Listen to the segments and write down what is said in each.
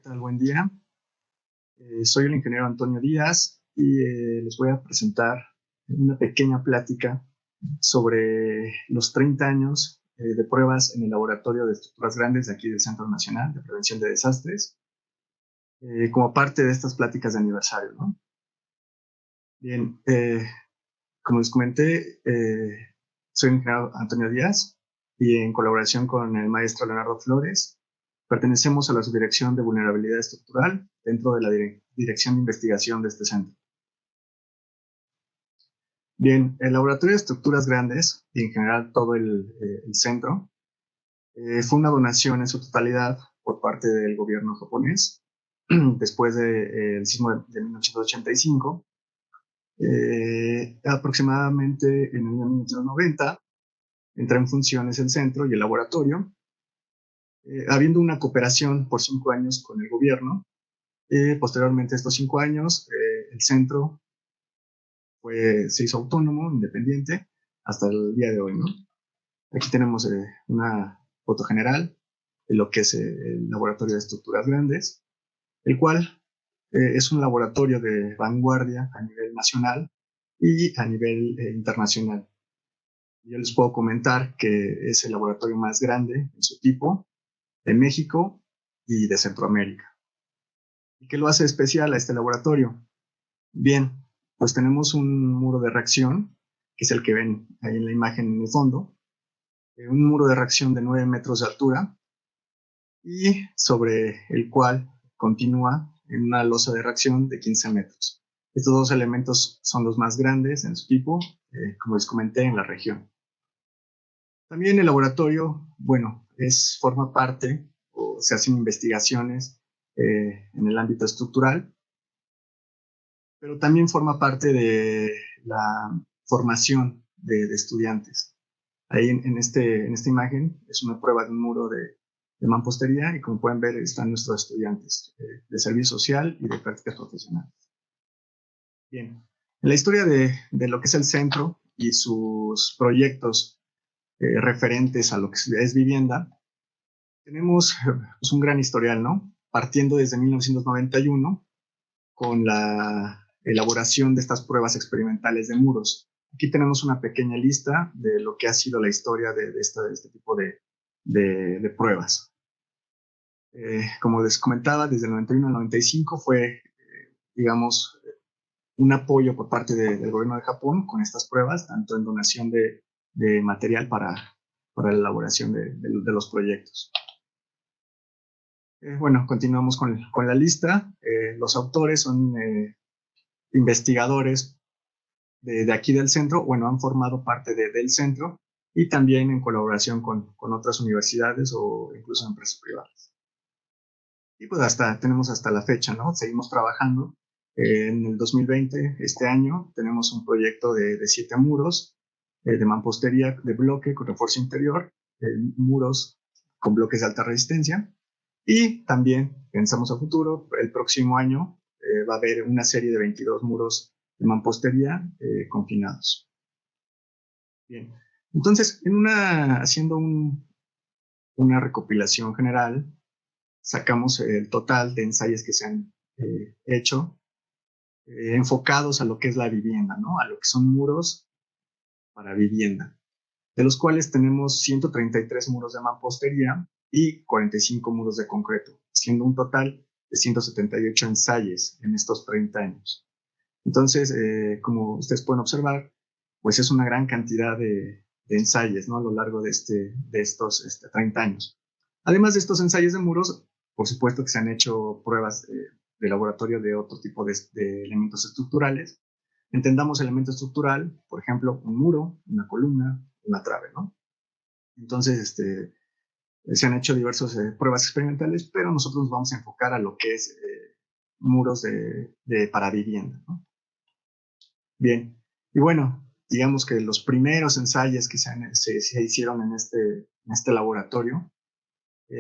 tal? Buen día. Soy el ingeniero Antonio Díaz y les voy a presentar una pequeña plática sobre los 30 años de pruebas en el Laboratorio de Estructuras Grandes de aquí del Centro Nacional de Prevención de Desastres, como parte de estas pláticas de aniversario, ¿no? Bien, como les comenté, soy el ingeniero Antonio Díaz y en colaboración con el maestro Leonardo Flores, pertenecemos a la Subdirección de Vulnerabilidad Estructural dentro de la Dirección de Investigación de este centro. Bien, el Laboratorio de Estructuras Grandes y en general todo el centro fue una donación en su totalidad por parte del gobierno japonés después del sismo de 1985. Aproximadamente en el año 1990 entra en funciones el centro y el laboratorio, habiendo una cooperación por 5 años con el gobierno. Posteriormente a estos 5 años, el centro se hizo autónomo, independiente, hasta el día de hoy, ¿no? Aquí tenemos una foto general de lo que es el Laboratorio de Estructuras Grandes, el cual es un laboratorio de vanguardia a nivel nacional y a nivel internacional. Yo les puedo comentar que es el laboratorio más grande en su tipo de México y de Centroamérica. ¿Y qué lo hace especial a este laboratorio? Bien, pues tenemos un muro de reacción, que es el que ven ahí en la imagen en el fondo, un muro de reacción de 9 metros de altura y sobre el cual continúa en una losa de reacción de 15 metros. Estos dos elementos son los más grandes en su tipo, como les comenté, en la región. También el laboratorio, bueno, forma parte o se hacen investigaciones en el ámbito estructural, pero también forma parte de la formación de estudiantes. Ahí en esta imagen es una prueba de un muro de mampostería y como pueden ver están nuestros estudiantes de servicio social y de prácticas profesionales. Bien, en la historia de lo que es el centro y sus proyectos referentes a lo que es vivienda, tenemos pues, un gran historial, ¿no? Partiendo desde 1991 con la elaboración de estas pruebas experimentales de muros. Aquí tenemos una pequeña lista de lo que ha sido la historia de este tipo de pruebas. Como les comentaba, desde el 91 al 95 fue, digamos, un apoyo por parte del gobierno de Japón con estas pruebas, tanto en donación de material para la elaboración de los proyectos. Bueno, continuamos con la lista. Los autores son investigadores de aquí del centro, bueno, han formado parte del centro y también en colaboración con otras universidades o incluso empresas privadas. Y pues tenemos hasta la fecha, ¿no? Seguimos trabajando. En el 2020, este año, tenemos un proyecto de 7 muros de mampostería de bloque con refuerzo interior, muros con bloques de alta resistencia. Y también pensamos a futuro, el próximo año va a haber una serie de 22 muros de mampostería confinados. Bien, entonces, haciendo una recopilación general, sacamos el total de ensayos que se han hecho enfocados a lo que es la vivienda, ¿no? A lo que son muros para vivienda, de los cuales tenemos 133 muros de mampostería y 45 muros de concreto, siendo un total de 178 ensayos en estos 30 años. Entonces, como ustedes pueden observar, pues es una gran cantidad de ensayos, ¿no? A lo largo de estos 30 años. Además de estos ensayos de muros, por supuesto que se han hecho pruebas de laboratorio de otro tipo de elementos estructurales. Entendamos elemento estructural, por ejemplo, un muro, una columna, una trave, ¿no? Entonces, se han hecho diversas pruebas experimentales, pero nosotros nos vamos a enfocar a lo que es muros para vivienda, ¿no? Bien, y bueno, digamos que los primeros ensayos que se hicieron en este laboratorio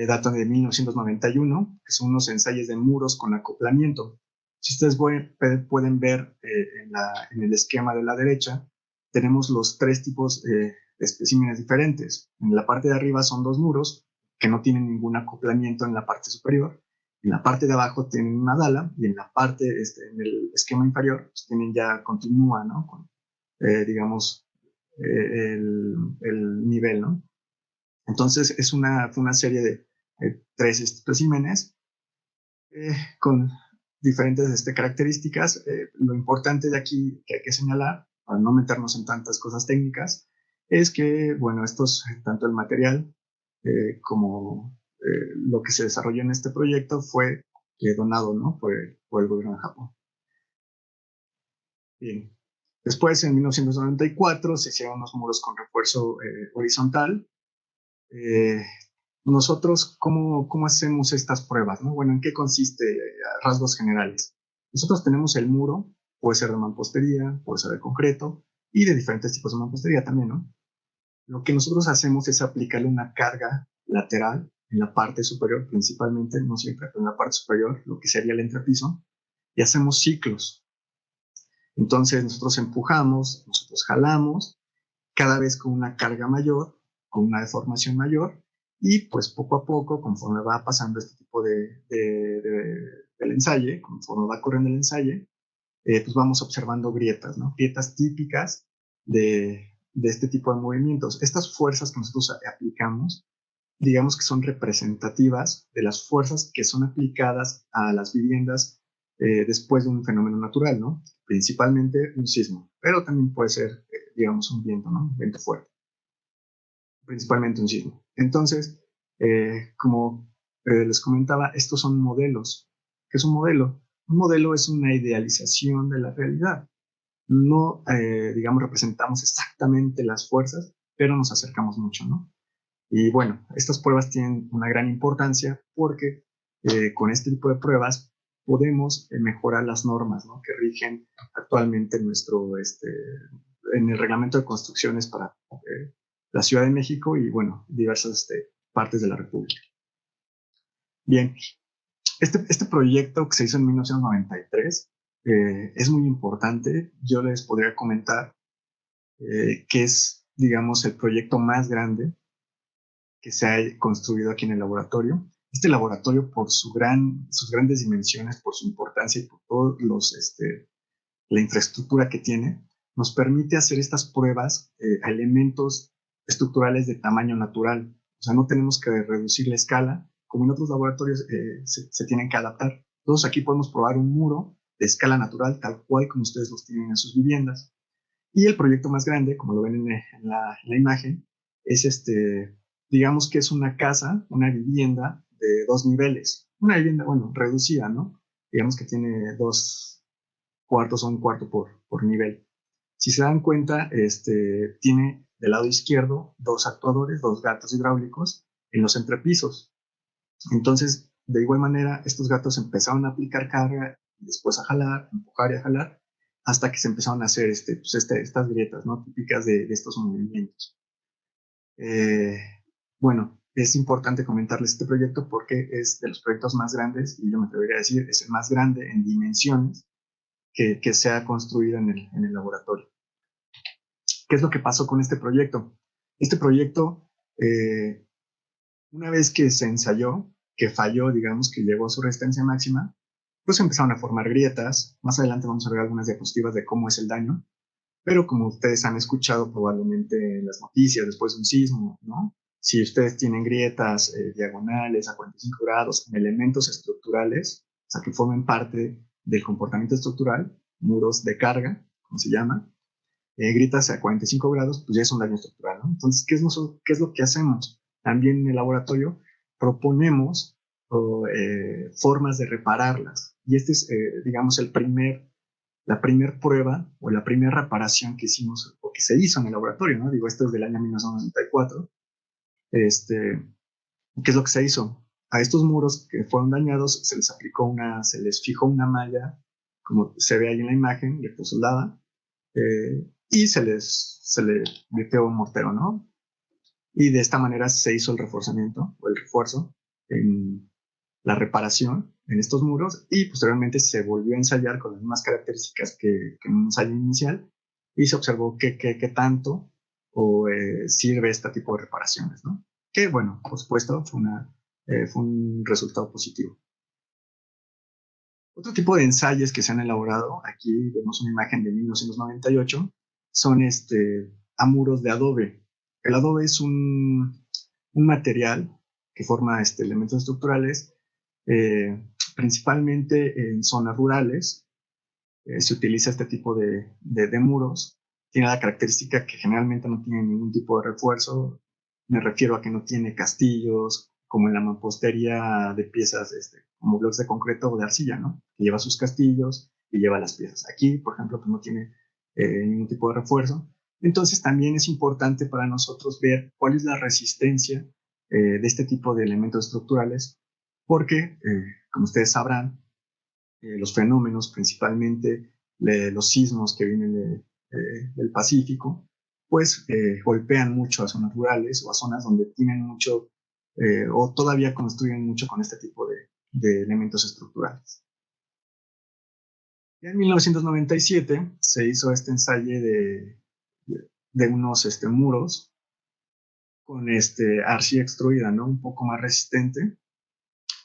datan de 1991, que son unos ensayos de muros con acoplamiento. Si ustedes pueden ver en el esquema de la derecha, tenemos los 3 tipos de especímenes diferentes. En la parte de arriba son 2 muros que no tienen ningún acoplamiento en la parte superior, En la parte de abajo tienen una dala y en la parte, en el esquema inferior, pues tienen ya continúa, ¿no? Con, digamos, el nivel, ¿no? Entonces fue una serie de tres especímenes con diferentes características. Lo importante de aquí que hay que señalar, para no meternos en tantas cosas técnicas, es que, bueno, tanto el material como lo que se desarrolló en este proyecto fue donado, ¿no? Por el gobierno de Japón. Bien. Después, en 1994, se hicieron unos muros con refuerzo horizontal. Eh, Nosotros, ¿cómo hacemos estas pruebas? ¿No? Bueno, ¿en qué consiste a rasgos generales? Nosotros tenemos el muro, puede ser de mampostería, puede ser de concreto y de diferentes tipos de mampostería también, ¿no? Lo que nosotros hacemos es aplicarle una carga lateral en la parte superior, principalmente, no siempre, pero en la parte superior, lo que sería el entrepiso, y hacemos ciclos. Entonces nosotros empujamos, nosotros jalamos, cada vez con una carga mayor, con una deformación mayor, y pues poco a poco, conforme va pasando este tipo del ensayo, conforme va corriendo el ensayo, pues vamos observando grietas, ¿no? Grietas típicas de este tipo de movimientos. Estas fuerzas que nosotros aplicamos, digamos que son representativas de las fuerzas que son aplicadas a las viviendas después de un fenómeno natural, ¿no? Principalmente un sismo, pero también puede ser, digamos, un viento, ¿no? Un viento fuerte, principalmente un sismo. Entonces, como les comentaba, estos son modelos. ¿Qué es un modelo? Un modelo es una idealización de la realidad. No, digamos, representamos exactamente las fuerzas, pero nos acercamos mucho, ¿no? Y bueno, estas pruebas tienen una gran importancia porque con este tipo de pruebas podemos mejorar las normas, ¿no? Que rigen actualmente en el reglamento de construcciones para la Ciudad de México y, bueno, diversas partes de la República. Bien, este proyecto que se hizo en 1993 es muy importante. Yo les podría comentar que es, digamos, el proyecto más grande que se ha construido aquí en el laboratorio. Este laboratorio, por sus grandes dimensiones, por su importancia y por todos la infraestructura que tiene, nos permite hacer estas pruebas a elementos estructurales de tamaño natural. O sea, no tenemos que reducir la escala, como en otros laboratorios se tienen que adaptar. Entonces aquí podemos probar un muro de escala natural, tal cual como ustedes los tienen en sus viviendas. Y el proyecto más grande, como lo ven en la imagen, es digamos que es una casa, una vivienda de dos niveles. Una vivienda, bueno, reducida, ¿no? Digamos que tiene dos cuartos o un cuarto por nivel. Si se dan cuenta, tiene del lado izquierdo dos actuadores, dos gatos hidráulicos en los entrepisos. Entonces, de igual manera, estos gatos empezaron a aplicar carga y después a jalar, empujar y a jalar, hasta que se empezaron a hacer estas grietas, ¿no? Típicas de estos movimientos. Eh, bueno, es importante comentarles este proyecto porque es de los proyectos más grandes, y yo me atrevería a decir, es el más grande en dimensiones que se ha construido en el laboratorio. ¿Qué es lo que pasó con este proyecto? Este proyecto, una vez que se ensayó, que falló, digamos, que llegó a su resistencia máxima, pues empezaron a formar grietas. Más adelante vamos a ver algunas diapositivas de cómo es el daño, pero como ustedes han escuchado probablemente en las noticias después de un sismo, ¿no? Si ustedes tienen grietas diagonales a 45 grados en elementos estructurales, o sea, que formen parte del comportamiento estructural, muros de carga, como se llama, grietas a 45 grados, pues ya es un daño estructural, ¿no? Entonces, ¿qué es lo que hacemos? También en el laboratorio proponemos formas de repararlas. Y este es, digamos, la primera prueba o la primera reparación que hicimos o que se hizo en el laboratorio, ¿no? Digo, esto es del año 1994. ¿Qué es lo que se hizo? A estos muros que fueron dañados se les fijó una malla, como se ve ahí en la imagen, electrosoldada, y se le metió un mortero, ¿no? Y de esta manera se hizo el reforzamiento o el refuerzo en la reparación en estos muros y posteriormente se volvió a ensayar con las mismas características que en un ensayo inicial y se observó qué tanto sirve este tipo de reparaciones, ¿no? Que bueno, por supuesto, fue un resultado positivo. Otro tipo de ensayos que se han elaborado, aquí vemos una imagen de 1998, son a muros de adobe. El adobe es un material que forma elementos estructurales, principalmente en zonas rurales. Se utiliza este tipo de muros. Tiene la característica que generalmente no tiene ningún tipo de refuerzo. Me refiero a que no tiene castillos, como en la mampostería de piezas, como bloques de concreto o de arcilla, ¿no? Que lleva sus castillos y lleva las piezas. Aquí, por ejemplo, pues no tiene ningún tipo de refuerzo. Entonces, también es importante para nosotros ver cuál es la resistencia de este tipo de elementos estructurales, porque, como ustedes sabrán, los fenómenos, principalmente los sismos que vienen del Pacífico, pues golpean mucho a zonas rurales o a zonas donde tienen mucho o todavía construyen mucho con este tipo de elementos estructurales. Ya en 1997 se hizo este ensayo de unos muros con arcilla extruida, ¿no? Un poco más resistente.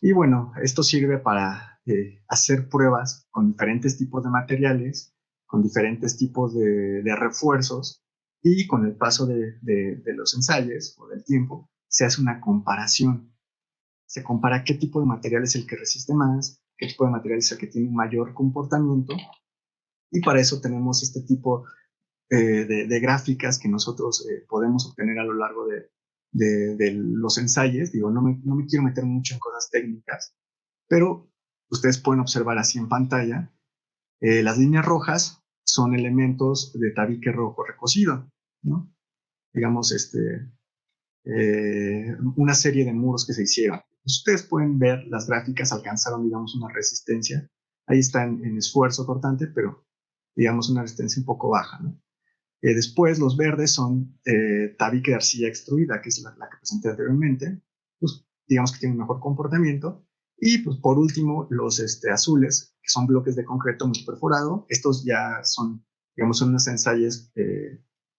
Y bueno, esto sirve para hacer pruebas con diferentes tipos de materiales, con diferentes tipos de refuerzos, y con el paso de los ensayos o del tiempo, se hace una comparación. Se compara qué tipo de material es el que resiste más, qué tipo de material es el que tiene un mayor comportamiento, y para eso tenemos este tipo de gráficas que nosotros podemos obtener a lo largo de los ensayos. Digo, no me quiero meter mucho en cosas técnicas, pero ustedes pueden observar así en pantalla, las líneas rojas son elementos de tabique rojo recocido, ¿no? Digamos, una serie de muros que se hicieron. Ustedes pueden ver las gráficas alcanzaron, digamos, una resistencia. Ahí está en esfuerzo cortante, pero digamos una resistencia un poco baja, ¿no? Después los verdes son tabique de arcilla extruida, que es la que presenté anteriormente, pues digamos que tiene un mejor comportamiento. Y pues por último los azules, que son bloques de concreto muy perforado. Estos ya son, digamos, son unos ensayos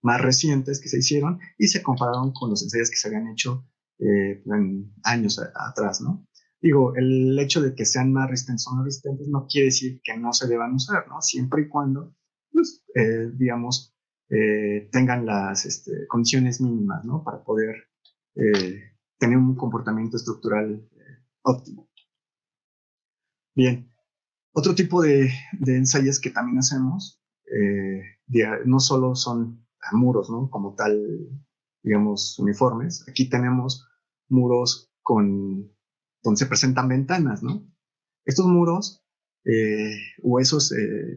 más recientes que se hicieron y se compararon con los ensayos que se habían hecho en años atrás, ¿no? Digo, el hecho de que sean más resistentes o no resistentes no quiere decir que no se deban usar, ¿no? Siempre y cuando, pues, digamos, tengan las condiciones mínimas, ¿no? Para poder tener un comportamiento estructural óptimo. Bien, otro tipo de ensayos que también hacemos, no solo son muros, ¿no? Como tal, digamos, uniformes. Aquí tenemos muros donde se presentan ventanas, ¿no? Estos muros o esas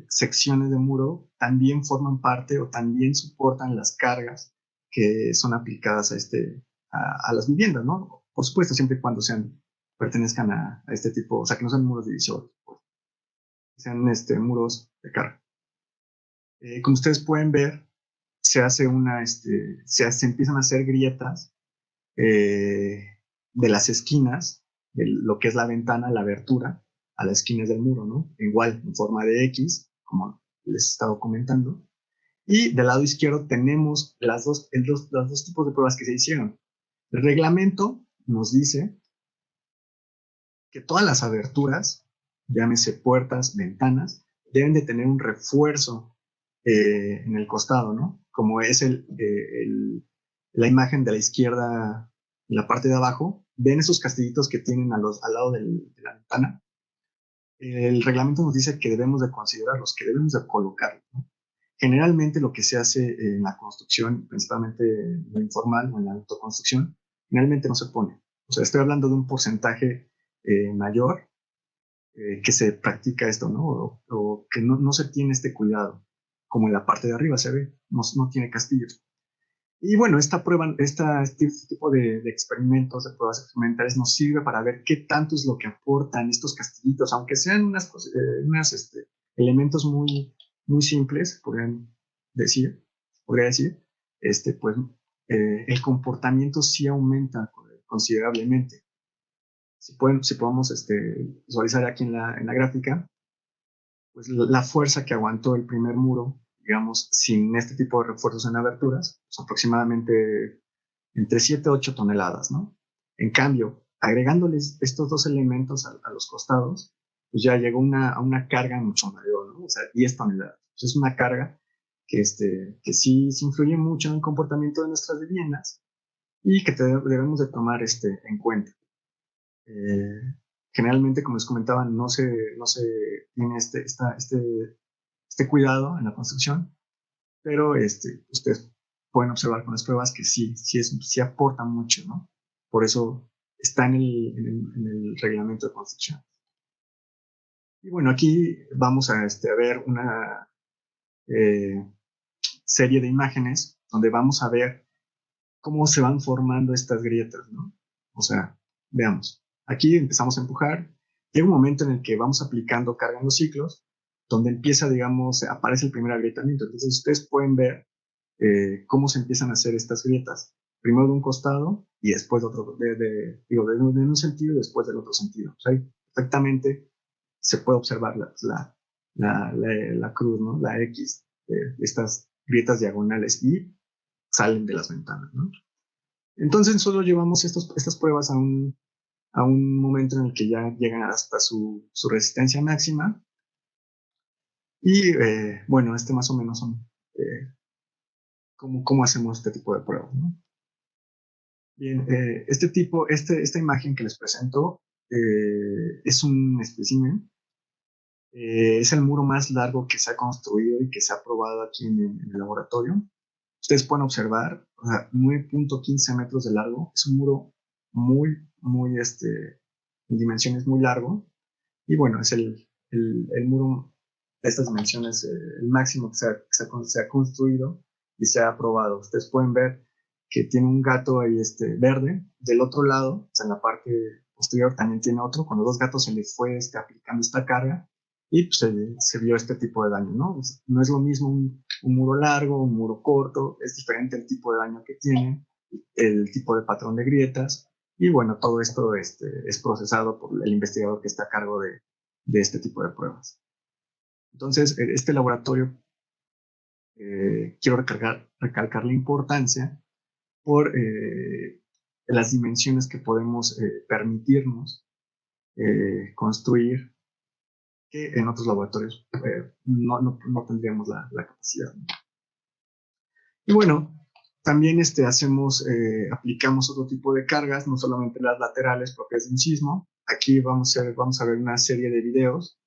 secciones de muro también forman parte o también soportan las cargas que son aplicadas a las viviendas, ¿no? Por supuesto, siempre y cuando pertenezcan a este tipo, o sea, que no sean muros divisorios, pues, que sean muros de carga. Como ustedes pueden ver, se empiezan a hacer grietas eh, de las esquinas, de lo que es la ventana, la abertura, a las esquinas del muro, ¿no? Igual, en forma de X, como les he estado comentando. Y del lado izquierdo tenemos los dos tipos de pruebas que se hicieron. El reglamento nos dice que todas las aberturas, llámese puertas, ventanas, deben de tener un refuerzo en el costado, ¿no? Como es la imagen de la izquierda, en la parte de abajo, ven esos castillitos que tienen al lado de la ventana. El reglamento nos dice que debemos de considerarlos, que debemos de colocarlos, ¿no? Generalmente lo que se hace en la construcción, principalmente en lo informal o en la autoconstrucción, generalmente no se pone. O sea, estoy hablando de un porcentaje mayor que se practica esto, ¿no? O que no se tiene este cuidado, como en la parte de arriba se ve, no tiene castillos. Y bueno, este tipo de experimentos, de pruebas experimentales, nos sirve para ver qué tanto es lo que aportan estos castillitos, aunque sean elementos muy simples, podría decir, pues el comportamiento sí aumenta considerablemente. Si podemos visualizar aquí en la gráfica, pues la fuerza que aguantó el primer muro, digamos, sin este tipo de refuerzos en aberturas, es aproximadamente entre 7 y 8 toneladas, ¿no? En cambio, agregándoles estos dos elementos a los costados, pues ya llegó a una carga mucho mayor, ¿no? O sea, 10 toneladas. Pues es una carga que sí influye mucho en el comportamiento de nuestras viviendas y que debemos de tomar en cuenta. Eh, Generalmente, como les comentaba, no se tiene este cuidado en la construcción, pero ustedes pueden observar con las pruebas que sí aporta mucho, ¿no? Por eso está en el reglamento de construcción. Y bueno, aquí vamos a ver una eh, serie de imágenes donde vamos a ver cómo se van formando estas grietas, ¿no? O sea, veamos, aquí empezamos a empujar, llega un momento en el que vamos aplicando carga en los ciclos, donde empieza, digamos, aparece el primer agrietamiento. Entonces ustedes pueden ver cómo se empiezan a hacer estas grietas, primero de un costado y después de otro, de un sentido y después del otro sentido. O sea, ahí perfectamente se puede observar la cruz, ¿no? La X, estas grietas diagonales y salen de las ventanas, ¿no? Entonces solo llevamos estas pruebas a un momento en el que ya llegan hasta su resistencia máxima y bueno, más o menos son cómo hacemos este tipo de pruebas, ¿no? Bien, esta imagen que les presento es un espécimen. Es el muro más largo que se ha construido y que se ha probado aquí en el laboratorio. Ustedes pueden observar, o sea, 9.15 metros de largo. Es un muro muy, en dimensiones muy largo. Y bueno, es el muro de estas dimensiones, el máximo que se ha construido y se ha aprobado. Ustedes pueden ver que tiene un gato ahí verde. Del otro lado, o sea, en la parte posterior también tiene otro. Con los dos gatos se les fue aplicando esta carga y pues, se vio este tipo de daño, ¿no? No es lo mismo un muro largo, un muro corto, es diferente el tipo de daño que tiene, el tipo de patrón de grietas. Y bueno, todo esto es procesado por el investigador que está a cargo de este tipo de pruebas. Entonces, este laboratorio, quiero recalcar la importancia por las dimensiones que podemos permitirnos construir, que en otros laboratorios no tendríamos la capacidad, ¿no? Y bueno, también aplicamos otro tipo de cargas, no solamente las laterales propias de un sismo. Aquí vamos a ver una serie de videos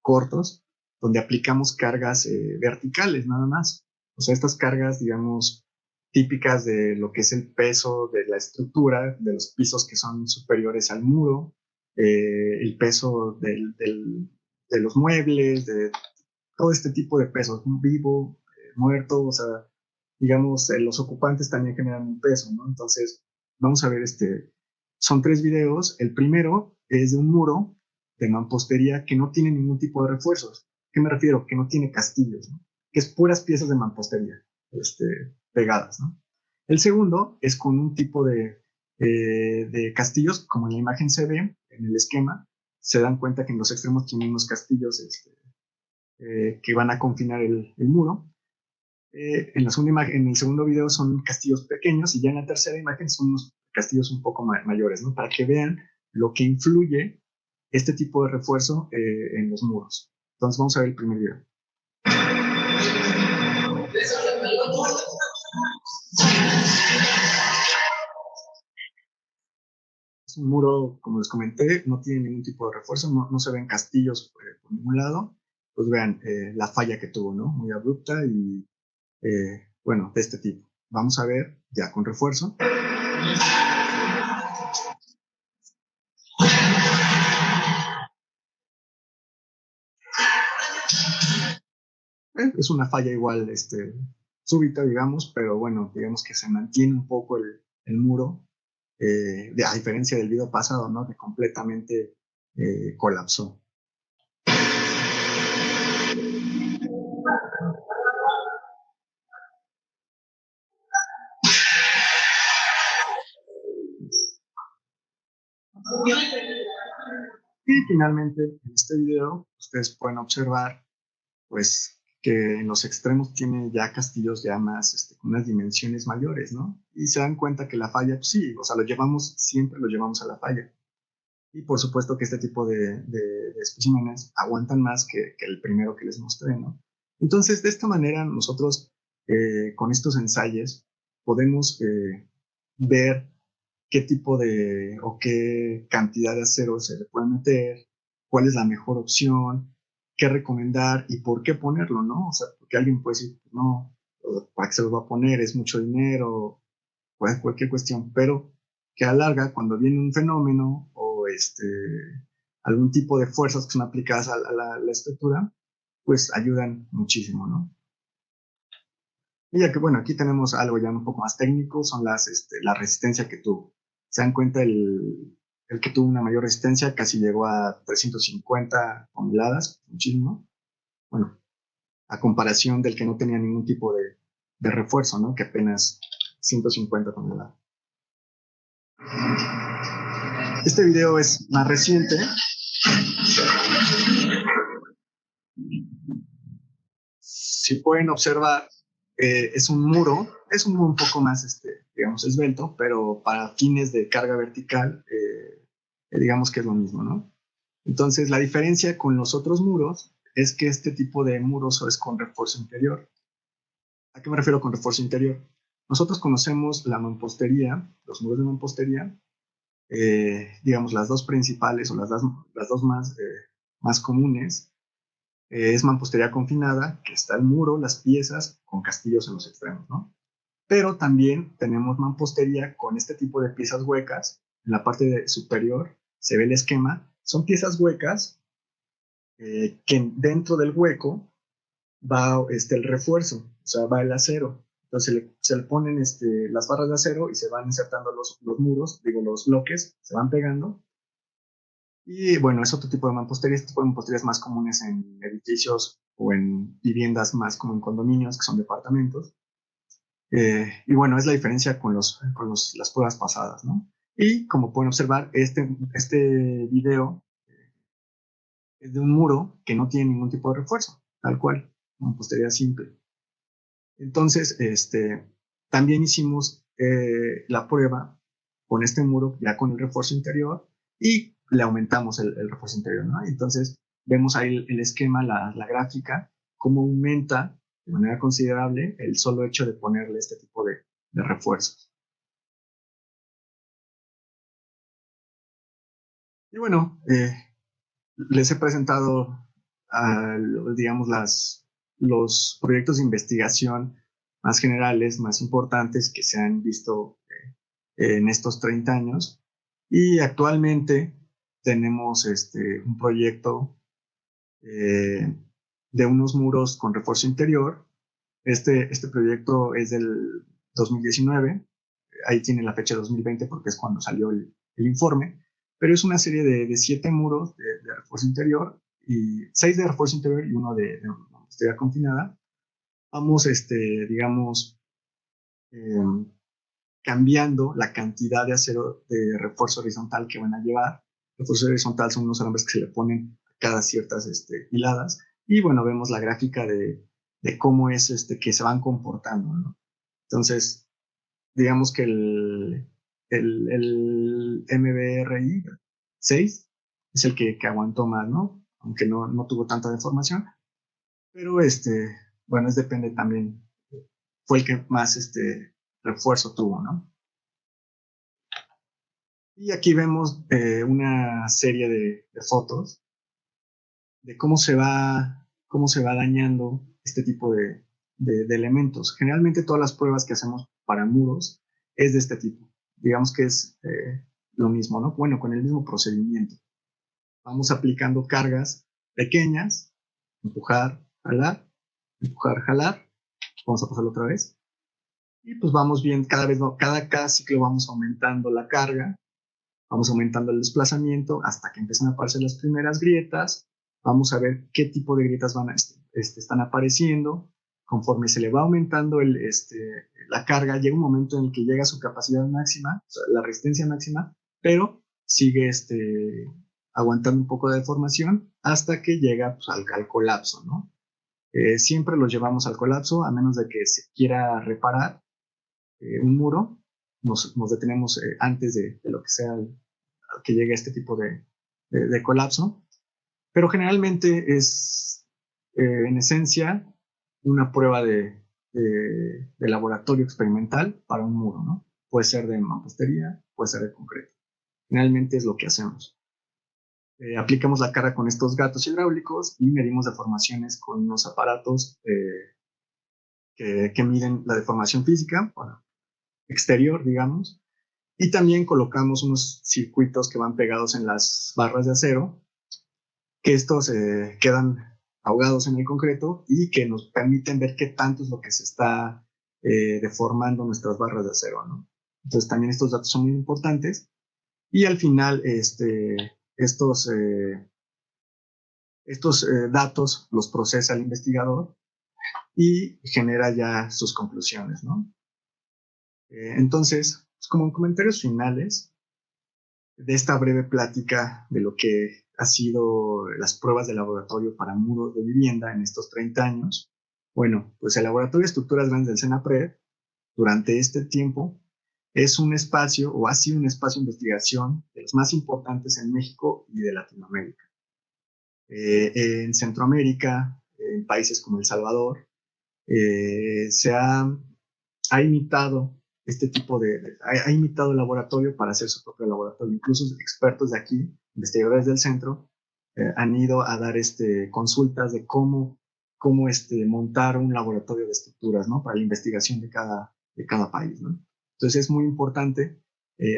cortos donde aplicamos cargas verticales nada más. O sea, estas cargas, digamos, típicas de lo que es el peso de la estructura, de los pisos que son superiores al muro, el peso de los muebles, de todo este tipo de pesos, vivo, muerto, o sea, digamos, los ocupantes también generan un peso, ¿no? Entonces, vamos a ver son 3 videos. El primero es de un muro de mampostería que no tiene ningún tipo de refuerzos. ¿Qué me refiero? Que no tiene castillos, ¿no? Que es puras piezas de mampostería, pegadas, ¿no? El segundo es con un tipo de castillos, como en la imagen se ve, en el esquema, se dan cuenta que en los extremos tienen unos castillos que van a confinar el muro. En el segundo video son castillos pequeños y ya en la tercera imagen son unos castillos un poco mayores, ¿no? Para que vean lo que influye este tipo de refuerzo en los muros. Entonces vamos a ver el primer video. Es un muro, como les comenté, no tiene ningún tipo de refuerzo, no se ven castillos por ningún lado. Pues vean la falla que tuvo, ¿no? Muy abrupta y, bueno, de este tipo. Vamos a ver ya con refuerzo. Es una falla igual, súbita, digamos, pero bueno, digamos que se mantiene un poco el muro, a diferencia del video pasado, ¿no? Que completamente colapsó. Y finalmente, en este video, ustedes pueden observar, pues, que en los extremos tiene ya castillos ya más, con unas dimensiones mayores, ¿no? Y se dan cuenta que la falla, pues, sí, o sea, siempre lo llevamos a la falla. Y por supuesto que este tipo de especímenes aguantan más que el primero que les mostré, ¿no? Entonces, de esta manera, nosotros con estos ensayos podemos ver qué tipo de o qué cantidad de acero se le puede meter, cuál es la mejor opción, qué recomendar y por qué ponerlo, ¿no? O sea, porque alguien puede decir, no, ¿para qué se lo va a poner? Es mucho dinero, cualquier cuestión, pero que a la larga, cuando viene un fenómeno o algún tipo de fuerzas que son aplicadas a la estructura, pues ayudan muchísimo, ¿no? Y ya que, bueno, aquí tenemos algo ya un poco más técnico, son la resistencia que tuvo. Se dan cuenta el que tuvo una mayor resistencia, casi llegó a 350 toneladas, muchísimo. Bueno, a comparación del que no tenía ningún tipo de refuerzo, ¿no? Que apenas 150 toneladas. Este video es más reciente. Si pueden observar, es un muro un poco más, digamos, esbelto, pero para fines de carga vertical, digamos que es lo mismo, ¿no? Entonces, la diferencia con los otros muros es que este tipo de muros es con refuerzo interior. ¿A qué me refiero con refuerzo interior? Nosotros conocemos la mampostería, los muros de mampostería, digamos, las dos principales o las dos más comunes es mampostería confinada, que está el muro, las piezas con castillos en los extremos, ¿no? Pero también tenemos mampostería con este tipo de piezas huecas. En la parte superior se ve el esquema. Son piezas huecas que dentro del hueco va el refuerzo, o sea, va el acero. Entonces se le ponen las barras de acero y se van insertando los muros, digo, los bloques, se van pegando. Y bueno, es otro tipo de mampostería. Este tipo de mampostería es más comunes en edificios o en viviendas, más como en condominios, que son departamentos. Y bueno, es la diferencia con las pruebas pasadas, ¿no? Y como pueden observar, este video es de un muro que no tiene ningún tipo de refuerzo, tal cual, mampostería simple. Entonces, también hicimos la prueba con este muro, ya con el refuerzo interior, y le aumentamos el refuerzo interior, ¿no? Entonces, vemos ahí el esquema, la gráfica, cómo aumenta de manera considerable el solo hecho de ponerle este tipo de refuerzos. Y bueno, les he presentado, digamos, los proyectos de investigación más generales, más importantes que se han visto en estos 30 años. Y actualmente tenemos un proyecto eh, de unos muros con refuerzo interior. Este proyecto es del 2019, ahí tiene la fecha de 2020 porque es cuando salió el informe, pero es una serie de 7 muros de refuerzo interior, y 6 de refuerzo interior y uno de mampostería confinada. Vamos, digamos, eh, cambiando la cantidad de acero de refuerzo horizontal que van a llevar. Refuerzo horizontal son unos alambres que se le ponen a cada ciertas hiladas. Y bueno, vemos la gráfica de cómo es que se van comportando, ¿no? Entonces, digamos que el MBRI 6 es el que aguantó más, ¿no? Aunque no tuvo tanta deformación, pero bueno, depende también, fue el que más refuerzo tuvo, ¿no? Y aquí vemos una serie de fotos de cómo se va dañando este tipo de elementos. Generalmente todas las pruebas que hacemos para muros es de este tipo. Digamos que es lo mismo, ¿no? Bueno, con el mismo procedimiento. Vamos aplicando cargas pequeñas, empujar, jalar. Vamos a pasarlo otra vez. Y pues vamos bien, cada ciclo vamos aumentando la carga, vamos aumentando el desplazamiento hasta que empiezan a aparecer las primeras grietas. Vamos a ver qué tipo de grietas están apareciendo. Conforme se le va aumentando la carga, llega un momento en el que llega a su capacidad máxima, o sea, la resistencia máxima, pero sigue aguantando un poco de deformación hasta que llega pues, al colapso, ¿no? Siempre los llevamos al colapso, a menos de que se quiera reparar un muro, nos detenemos antes de lo que sea que llegue a este tipo de colapso. Pero generalmente es, en esencia, una prueba de laboratorio experimental para un muro, ¿no? Puede ser de mampostería, puede ser de concreto. Finalmente es lo que hacemos. Aplicamos la carga con estos gatos hidráulicos y medimos deformaciones con unos aparatos que miden la deformación física, bueno, exterior, digamos, y también colocamos unos circuitos que van pegados en las barras de acero, que estos quedan ahogados en el concreto y que nos permiten ver qué tanto es lo que se está deformando nuestras barras de acero, ¿no? Entonces también estos datos son muy importantes y al final estos datos los procesa el investigador y genera ya sus conclusiones, ¿no? Entonces, pues como en comentarios finales de esta breve plática de lo que ha sido las pruebas de laboratorio para muros de vivienda en estos 30 años, bueno, pues el Laboratorio de Estructuras Grandes del CENAPRED, durante este tiempo, es un espacio o ha sido un espacio de investigación de los más importantes en México y de Latinoamérica. En Centroamérica, en países como El Salvador, se ha imitado este tipo ha imitado el laboratorio para hacer su propio laboratorio. Incluso expertos de aquí, investigadores del centro, han ido a dar consultas de cómo montar un laboratorio de estructuras, ¿no? Para la investigación de cada país, ¿no? Entonces es muy importante,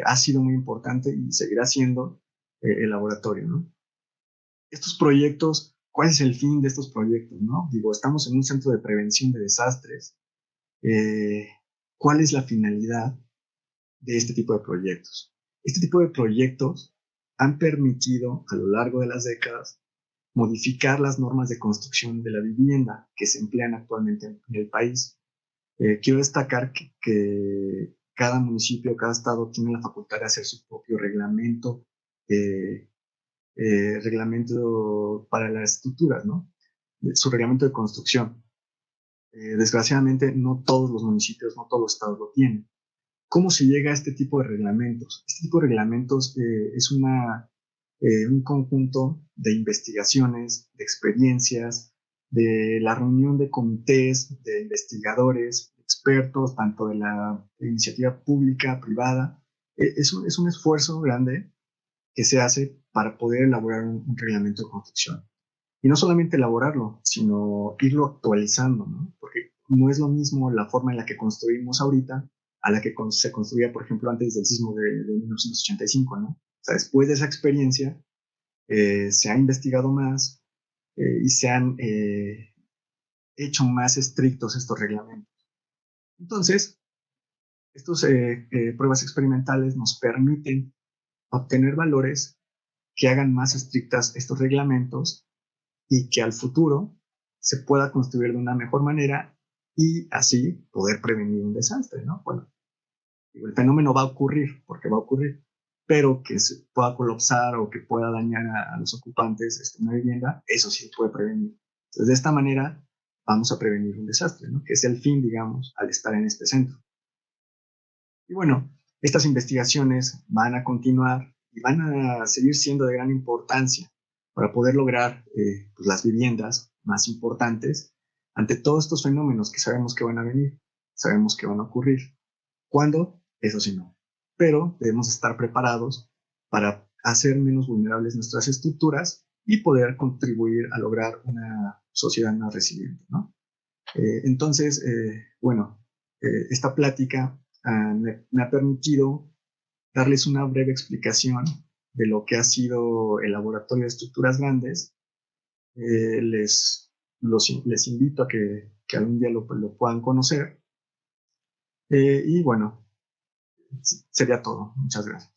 ha sido muy importante y seguirá siendo el laboratorio, ¿no? Estos proyectos, ¿cuál es el fin de estos proyectos, no? Digo, estamos en un centro de prevención de desastres. Eh, ¿Cuál es la finalidad de este tipo de proyectos? Este tipo de proyectos han permitido a lo largo de las décadas modificar las normas de construcción de la vivienda que se emplean actualmente en el país. Quiero destacar que cada municipio, cada estado tiene la facultad de hacer su propio reglamento para las estructuras, ¿no? Su reglamento de construcción. Desgraciadamente, no todos los municipios, no todos los estados lo tienen. ¿Cómo se llega a este tipo de reglamentos? Este tipo de reglamentos es un conjunto de investigaciones, de experiencias, de la reunión de comités, de investigadores, expertos, tanto de la iniciativa pública, privada. Es un esfuerzo grande que se hace para poder elaborar un reglamento de construcción. Y no solamente elaborarlo, sino irlo actualizando, ¿no? Porque no es lo mismo la forma en la que construimos ahorita a la que se construía, por ejemplo, antes del sismo de 1985, ¿no? O sea, después de esa experiencia, se ha investigado más y se han hecho más estrictos estos reglamentos. Entonces, estas pruebas experimentales nos permiten obtener valores que hagan más estrictas estos reglamentos y que al futuro se pueda construir de una mejor manera y así poder prevenir un desastre, ¿no? Bueno, el fenómeno va a ocurrir, porque va a ocurrir, pero que se pueda colapsar o que pueda dañar a los ocupantes una vivienda, eso sí se puede prevenir. Entonces, de esta manera vamos a prevenir un desastre, ¿no? Que es el fin, digamos, al estar en este centro. Y bueno, estas investigaciones van a continuar y van a seguir siendo de gran importancia para poder lograr pues las viviendas más importantes ante todos estos fenómenos que sabemos que van a venir, sabemos que van a ocurrir. ¿Cuándo? Eso sí no. Pero debemos estar preparados para hacer menos vulnerables nuestras estructuras y poder contribuir a lograr una sociedad más resiliente, ¿no? Entonces, bueno, esta plática me ha permitido darles una breve explicación de lo que ha sido el Laboratorio de Estructuras Grandes. Les invito a que algún día lo puedan conocer. Y bueno, sería todo. Muchas gracias.